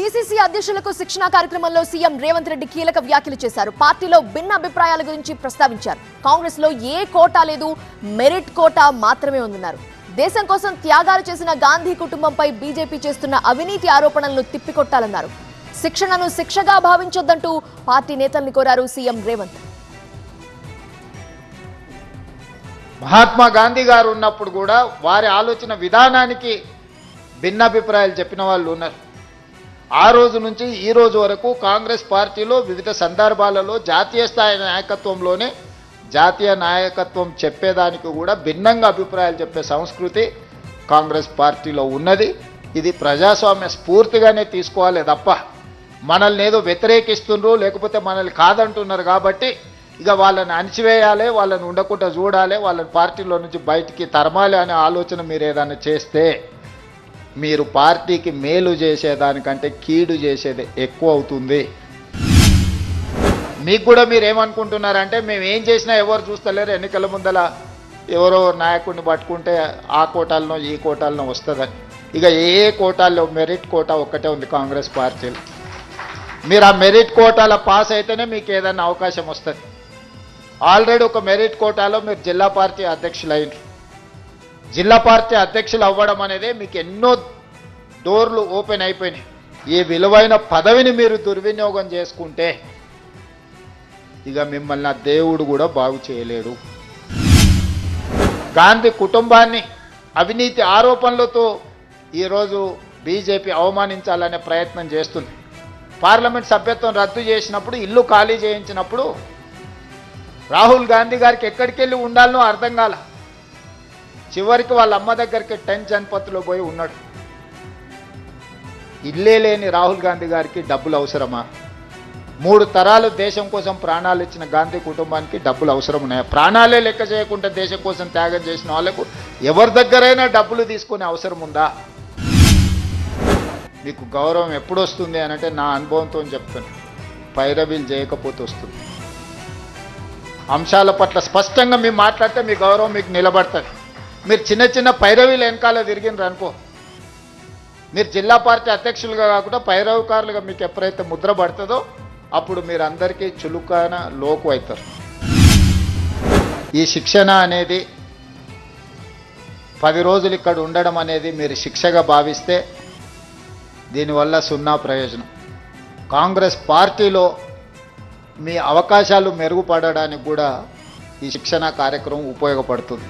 DCC అధ్యక్షులకు శిక్షణ కార్యక్రమంలో CM Revanth Reddy కీలక వ్యాఖ్యలు చేశారు. పార్టీలో భిన్న అభిప్రాయాల గురించి ప్రస్తావించారు. కాంగ్రెస్ లో ఏ కోటా లేదు, మెరిట్ కోటా మాత్రమే ఉందన్నారు. దేశం కోసం త్యాగాలు చేసిన గాంధీ కుటుంబంపై బీజేపీ చేస్తున్న అవినీతి ఆరోపణలను తిప్పికొట్టాలన్నారు. శిక్షణను శిక్షగా భావించొద్దంటూ పార్టీ నేతల్ని కోరారు సీఎం రేవంత్. మహాత్మా గాంధీ గారు ఉన్నప్పుడు కూడా వారి ఆలోచన విధానానికి భిన్నాభిప్రాయాలు చెప్పిన వాళ్ళు ఉన్నారు. ఆ రోజు నుంచి ఈ రోజు వరకు కాంగ్రెస్ పార్టీలో వివిధ సందర్భాలలో జాతీయ స్థాయి నాయకత్వంలోనే జాతీయ నాయకత్వం చెప్పేదానికి కూడా భిన్నంగా అభిప్రాయాలు చెప్పే సంస్కృతి కాంగ్రెస్ పార్టీలో ఉన్నది. ఇది ప్రజాస్వామ్య స్ఫూర్తిగానే తీసుకోవాలి తప్ప మనల్ని ఏదో వ్యతిరేకిస్తుండ్రు లేకపోతే మనల్ని కాదంటున్నారు కాబట్టి ఇక వాళ్ళని అణిచివేయాలి, వాళ్ళని ఉండకుండా చూడాలి, వాళ్ళని పార్టీలో నుంచి బయటికి తరమాలి అనే ఆలోచన మీరు ఏదైనా చేస్తే మీరు పార్టీకి మేలు చేసేదానికంటే కీడు చేసేది ఎక్కువ అవుతుంది. మీకు కూడా మీరు ఏమనుకుంటున్నారంటే మేము ఏం చేసినా ఎవరు చూస్తలేరు, ఎన్నికల ముందల ఎవరో నాయకుడిని పట్టుకుంటే ఆ కోటాలనో ఈ కోటాలనో వస్తుందని. ఇక ఏ కోటాల్లో మెరిట్ కోటా ఒక్కటే ఉంది కాంగ్రెస్ పార్టీలో. మీరు ఆ మెరిట్ కోటాల పాస్ అయితేనే మీకు ఏదైనా అవకాశం వస్తుంది. ఆల్రెడీ ఒక మెరిట్ కోటాలో మీరు జిల్లా పార్టీ అధ్యక్షులు అయినారు. జిల్లా పార్టీ అధ్యక్షులు అవ్వడం అనేది మీకు ఎన్నో డోర్లు ఓపెన్ అయిపోయినాయి. ఈ విలువైన పదవిని మీరు దుర్వినియోగం చేసుకుంటే ఇక మిమ్మల్ని ఆ దేవుడు కూడా బాగు చేయలేడు. గాంధీ కుటుంబాన్ని అవినీతి ఆరోపణలతో ఈరోజు బీజేపీ అవమానించాలనే ప్రయత్నం చేస్తుంది. పార్లమెంట్ సభ్యత్వం రద్దు చేసినప్పుడు, ఇల్లు ఖాళీ చేయించినప్పుడు రాహుల్ గాంధీ గారికి ఎక్కడికి వెళ్ళి ఉండాలనో అర్థం కాల. చివరికి వాళ్ళ అమ్మ దగ్గరికి 10 జన్పత్తులో పోయి ఉన్నాడు. ఇల్లే లేని రాహుల్ గాంధీ గారికి డబ్బులు అవసరమా? 3 తరాలు దేశం కోసం ప్రాణాలు ఇచ్చిన గాంధీ కుటుంబానికి డబ్బులు అవసరం ఉన్నాయా? ప్రాణాలే లెక్క చేయకుండా దేశం కోసం త్యాగం చేసిన వాళ్ళకు ఎవరి దగ్గరైనా డబ్బులు తీసుకునే అవసరం ఉందా? మీకు గౌరవం ఎప్పుడు వస్తుంది అనంటే నా అనుభవంతో చెప్తాను, పైరవీలు చేయకపోతే వస్తుంది. అంశాల పట్ల స్పష్టంగా మీరు మాట్లాడితే మీ గౌరవం మీకు నిలబడుతుంది. మీరు చిన్న చిన్న పైరవీలు వెనకాల తిరిగినారు అనుకో, మీరు జిల్లా పార్టీ అధ్యక్షులుగా కాకుండా పైరవకారులుగా మీకు ఎప్పుడైతే ముద్ర పడుతుందో అప్పుడు మీరు అందరికీ చులుకాన లోకు అవుతారు. ఈ శిక్షణ అనేది 10 రోజులు ఇక్కడ ఉండడం అనేది మీరు శిక్షగా భావిస్తే దీనివల్ల 0 ప్రయోజనం. కాంగ్రెస్ పార్టీలో మీ అవకాశాలు మెరుగుపడడానికి కూడా ఈ శిక్షణ కార్యక్రమం ఉపయోగపడుతుంది.